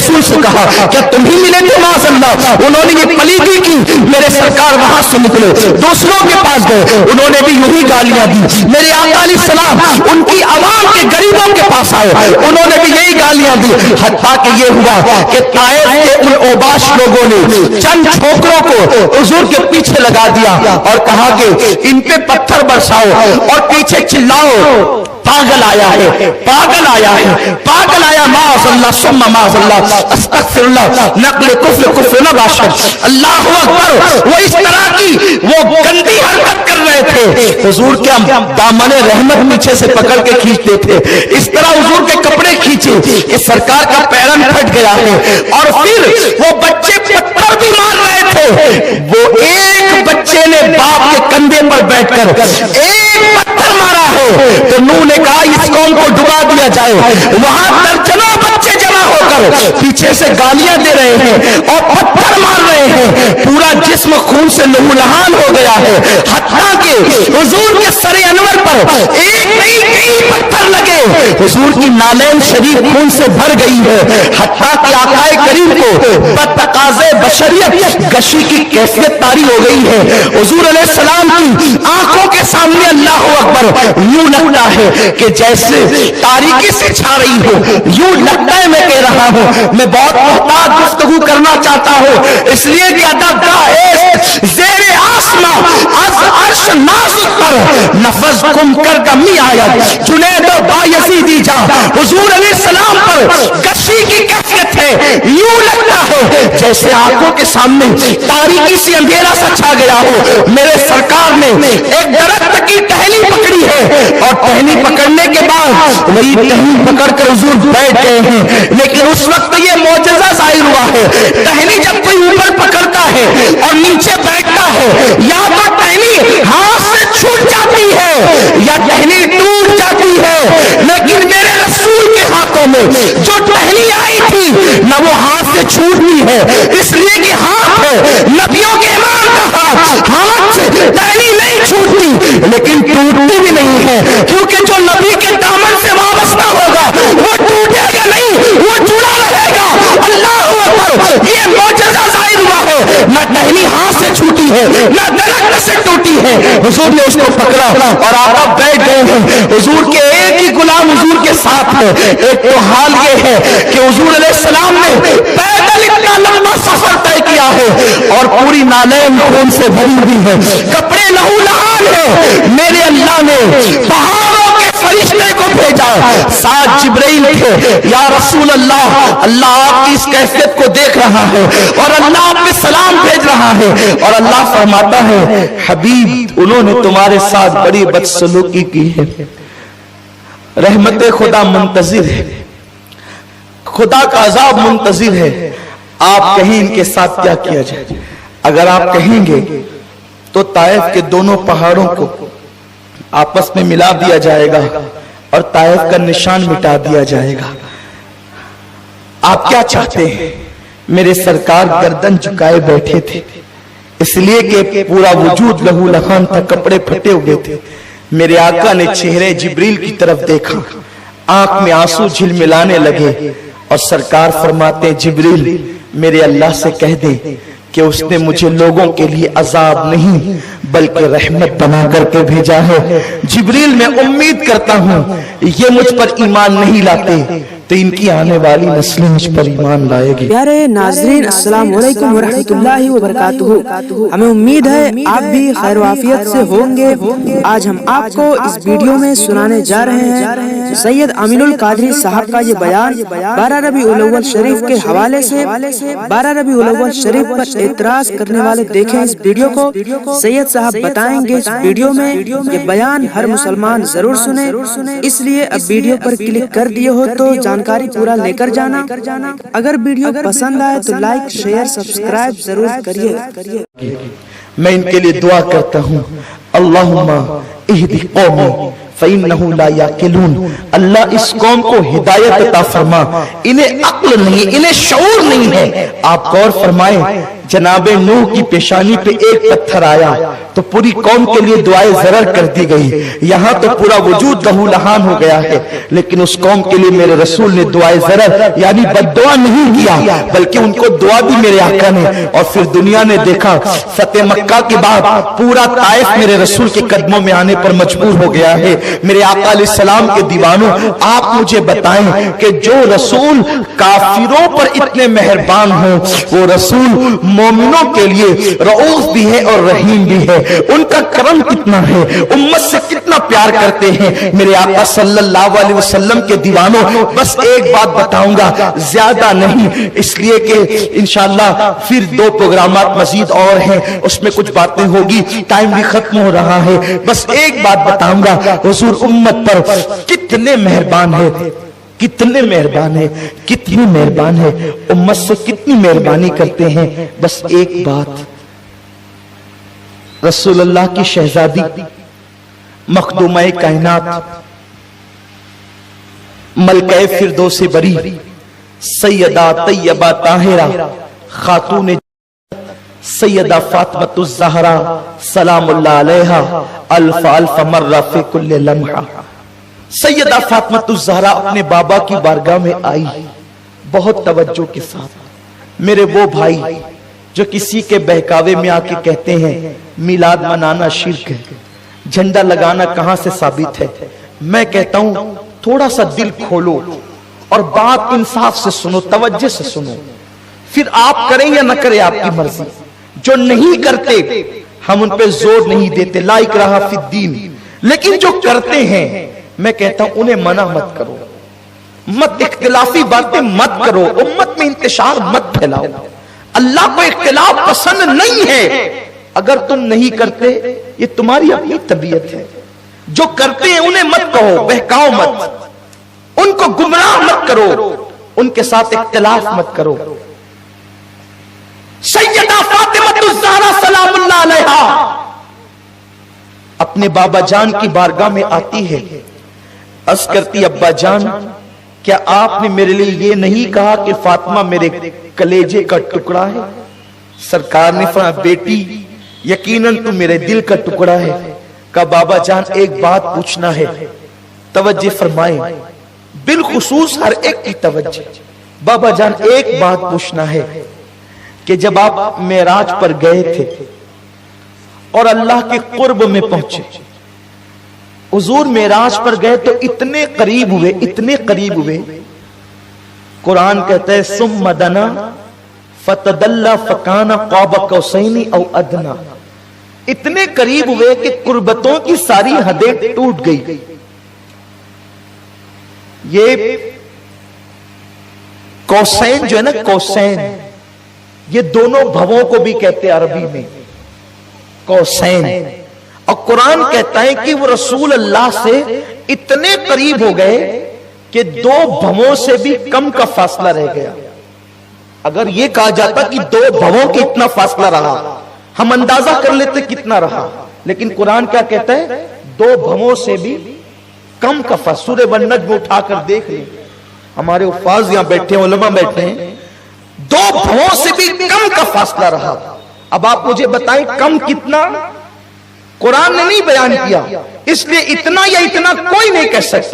रसूल से कहा, क्या तुम ही मिले थे माज़अल्लाह? उन्होंने ये पलीदी की, मेरे सरकार वहां से निकले, दूसरों के पास गए, उन्होंने भी यही गालियां दी। मेरे आका अलैहिस्सलाम उनकी आवाम के गरीबों के पास आए, उन्होंने भी यही गालियां दी। हत्ता कि ये हुआ कि ताइफ के उन ओबाश लोगों ने चंद छोकरों को हुजूर के पीछे लगा दिया और कहा कि इन पे पत्थर बरसाओ और पीछे चिल्लाओ, पागल आया है, पागल आया है, पागल आया। माज़अल्लाह सुम्मा माज़अल्लाह अस्तगफिरुल्लाह, नक़्ल कुफ्र कुफ्र न बाशर, अल्लाहु अकबर। वो इस तरह की वो गंदी हरकत कर रहे थे, हुजूर के दामने रहमत पीछे से पकड़ के खींचते थे, इस तरह हुजूर के कपड़े खींचे कि सरकार का पैरन फट गया है। और फिर वो बच्चे पत्थर भी मार रहे थे, वो एक बच्चे ने बाप के कंधे पर बैठकर एक पत्थर मारा है, तो नूह ने कहा इस कौम को डुबा दिया जाए। वहां दर्जनों बच्चे जमा होकर पीछे से गालियां दे रहे हैं और पत्थर मार रहे हैं, पूरा जिस्म खून से लहूलुहान हो गया है। हत्ता कि हुजूर के सरे अनवर पर एक नहीं कई पत्थर लगे, हुजूर की नालैन शरीफ खून से भर गई है। हत्ता कि आकाए करीम को बतकाज़े बशरियत गशी की कैफियत तारी हो गई है। हुजूर अलैहिस्सलाम की आंखों के सामने अल्लाह अकबर यूं लगता है कि जैसे तारीकी से छा रही हो, यूं लगता है मैं कह रहा हूं। मैं बहुत मोहतात गुफ्तगू करना चाहता हूं, इसलिए कि ज़ेरे आसमां अज़ अर्श नाज़ुक पर नफज गुम कर कमी आयत जुनैद बायज़ीदी जा, हुजूर अलैहिस्सलाम पर गशी की कैफियत है। यूं लगता है जैसे आंखों के सामने तारीकी से अंधेरा सा छा गया हो। मेरे सरकार ने एक दरख्त की टहनी पकड़ी है और टहनी पकड़ने के बाद वही टहनी पकड़कर हुजूर बैठ गए हैं। लेकिन उस वक्त ये मौजज़ा ज़ाहिर हुआ है, टहनी जब कोई ऊपर पकड़ता है और नीचे बैठता है, या तो टहनी हाथ से छूट जाती है या टहनी टूट जाती है। लेकिन मेरे रसूल के हाथों में जो टहनी आई थी न वो हाथ से छूटती है, इसलिए कि हाथ है नबियों के इमाम का हाथ, हाथ से टहनी नहीं छूटती लेकिन टूटती भी नहीं है, क्योंकि जो नबी के दामन से वाबस्ता होगा वो टूटेगा नहीं, वो जुड़ा रहेगा। अल्लाहू अकबर, ये मौजज़ा ज़ाहिर हुआ है, न टहनी हाथ से छूटी है न दरख्त से टूटी है। हुजूर ने उसको पकड़ा और आका बैठ गए हैं। हुजूर के एक ही गुलाम हुजूर के साथ है। एक तो हाल ये है कि हुजूर अलैहिस्सलाम ने पैदल इतना लंबा सफर तय किया है और पूरी नालैन खून से भरी हुई है, कपड़े लहूलुहान है। मेरे अल्लाह ने पहाड़ों के फरिश्ते को भेजा, साथ जिब्राइल थे। या रसूल अल्लाह, अल्लाह आपकी इस कैफियत को देख रहा है और अल्लाह आप पे सलाम भेज रहा है। और अल्लाह फरमाता है हबीब उन्होंने तुम्हारे साथ बड़ी बदसलूकी की है, रहमत खुदा मुंतजिर है, खुदा का अजाब मुंतजिर है। आप कहें इनके साथ क्या किया जाए? अगर आप कहेंगे तो ताइफ के दोनों पहाड़ों को आपस में मिला दिया जाएगा और ताइफ का निशान मिटा दिया जाएगा। आप क्या चाहते हैं? मेरे सरकार गर्दन झुकाए बैठे थे, इसलिए कि पूरा वजूद लहूलुहान था, कपड़े फटे हुए थे। मेरे आका ने चेहरे जिब्रील की तरफ देखा, आंख में आंसू झिलमिलाने लगे और सरकार फरमाते जिब्रील मेरे अल्लाह से कह दे कि उसने मुझे लोगों के लिए अजाब नहीं बल्कि रहमत बना करके भेजा है। जिब्रील मैं उम्मीद करता हूँ ये मुझ पर ईमान नहीं लाते तो इनकी आने वाली नस्लें मुझ पर ईमान लाएगी। प्यारे नाज़रीन अस्सलाम वालेकुम व रहमतुल्लाहि व बरकातुहू। हमें उम्मीद है आप भी खैर वाफियत से होंगे। आज हम आपको इस वीडियो में सुनाने जा रहे हैं सैयद अमीनुल कादरी साहब का ये बयान 12 रबीउल अव्वल शरीफ के हवाले से। 12 रबीउल अव्वल शरीफ पर एतराज करने वाले देखें इस वीडियो को। सैयद साहब बताएंगे इस वीडियो में ये बयान हर मुसलमान जरूर सुने, इसलिए अब वीडियो पर क्लिक कर दिए हो तो जानकारी पूरा लेकर जाना। अगर वीडियो पसंद आए तो लाइक शेयर सब्सक्राइब जरूर करिए। मैं इनके लिए दुआ करता हूँ अल्लाहुम्मा इहदी कौमी फ़इन्नहु ला याक़िलून। अल्लाह इस कौम को हिदायत अता फरमा, इन्हें अक्ल नहीं, इन्हें शऊर नहीं है। आप गौर फरमाएं जनाब नूह की पेशानी पे एक पत्थर आया तो पूरी कौम के लिए दुआए ज़रर कर दी गई। यहाँ तो पूरा वजूद लहूलहान हो गया है, लेकिन उस कौम के लिए मेरे रसूल ने दुआए ज़रर यानी बद्दुआ नहीं किया, बल्कि उनको दुआ दी मेरे आका ने। और फिर दुनिया ने देखा फतेह मक्का के बाद पूरा ताइफ मेरे रसूल के कदमों में आने पर मजबूर हो गया है। मेरे आका अलैहिस्सलाम के दीवानों, आप मुझे बताएं कि जो रसूल काफिरों पर इतने मेहरबान हो, वो रसूल मोमिनों के लिए रऊफ भी है और रहीम भी है। उनका करम कितना है, उम्मत से कितना प्यार करते हैं। मेरे आका सल्लल्लाहु अलैहि वसल्लम के दीवानों, बस एक बात बताऊंगा, ज्यादा नहीं, इसलिए कि इंशाअल्लाह फिर 2 प्रोग्रामात मजीद और हैं, उसमें कुछ बातें होगी, टाइम भी खत्म हो रहा है। बस एक बात बताऊंगा, हुजूर उम्मत पर कितने मेहरबान है, कितने मेहरबान है, कितनी मेहरबान है, उम्मत से कितनी मेहरबानी करते हैं। बस एक बात, रसूलुल्लाह की शहजादी मखदूमा कायनात मलके फिरदौस बरी सैयदा तैयबा ताहिरा खातून सैयदा फातिमतुज़ ज़हरा सलामुल्लाह अलैहा अल्फ अल्फ मर्रा फी कुल्ल लम्हा। सैयदा फातिमतुज़ ज़हरा अपने बाबा की बारगाह में आई बहुत तवज्जो के साथ। मेरे वो भाई जो किसी के बहकावे में आके कहते हैं मिलाद मनाना शिर्क है, झंडा लगाना कहां से साबित है, मैं कहता हूं थोड़ा सा दिल खोलो और बात इंसाफ से सुनो, तवज्जो से सुनो, फिर आप करें या न करें आपकी मर्जी। जो नहीं करते हम उन पे जोर नहीं देते, ला इकराहा फिद्दीन, लेकिन जो करते हैं मैं कहता हूं उन्हें मना मत करो, मत इख्तिलाफी बातें मत करो, उम्मत में इंतशार मत फैलाओ। अल्लाह को इख्तिलाफ पसंद नहीं है। अगर तुम नहीं करते ये तुम्हारी अपनी तबीयत है, जो करते हैं उन्हें मत कहो, बहकाओ मत, उनको गुमराह मत करो, उनके साथ इख्तिलाफ मत करो। सैयदा फातिमतुज़ ज़हरा सलामुल्लाह अलैहा अपने बाबा जान की बारगाह में आती है, अर्ज़ करती अब्बा जान क्या आपने मेरे लिए ये नहीं कहा कि फातिमा मेरे कलेजे का टुकड़ा है? सरकार ने फरमाया बेटी यकीनन तू मेरे दिल का टुकड़ा है। का बाबा जान एक बात पूछना है, तवज्जो फरमाए, बिलखुसूस हर एक की तवज्जो। बाबा जान एक बात पूछना है कि जब आप मेराज पर गए थे और अल्लाह के कुर्ब में पहुंचे, हुजूर मेराज पर गए तो इतने करीब हुए, इतने करीब हुए, कुरान कहता है सुम्मा दना फतदल्ला फकाना क़ाब कौसैनी औ अदना, इतने करीब हुए कि कुर्बतों की सारी हदें टूट गई। ये कौसैन जो है ना, कौसैन, ये दोनों भवों को भी कहते हैं अरबी में कौसैन। और कुरान कहता है कि वो रसूल अल्लाह से इतने करीब हो गए कि 2 भवों से भी कम का फासला रह गया। अगर ये कहा जाता कि 2 भवों के इतना फासला रहा, हम अंदाजा कर लेते कितना रहा, लेकिन कुरान क्या कहता है 2 भवों से भी कम का फासला। सूरह वन-नज्म में उठाकर देख ले, हमारे उफ़ाज़ यहां बैठे हैं, उलमा बैठे हैं, 2 भवों से भी कम का फासला रहा। अब आप मुझे बताएं कम कितना? कुरान ने नहीं बयान किया, इसलिए इतना या इतना कोई नहीं कह सकता।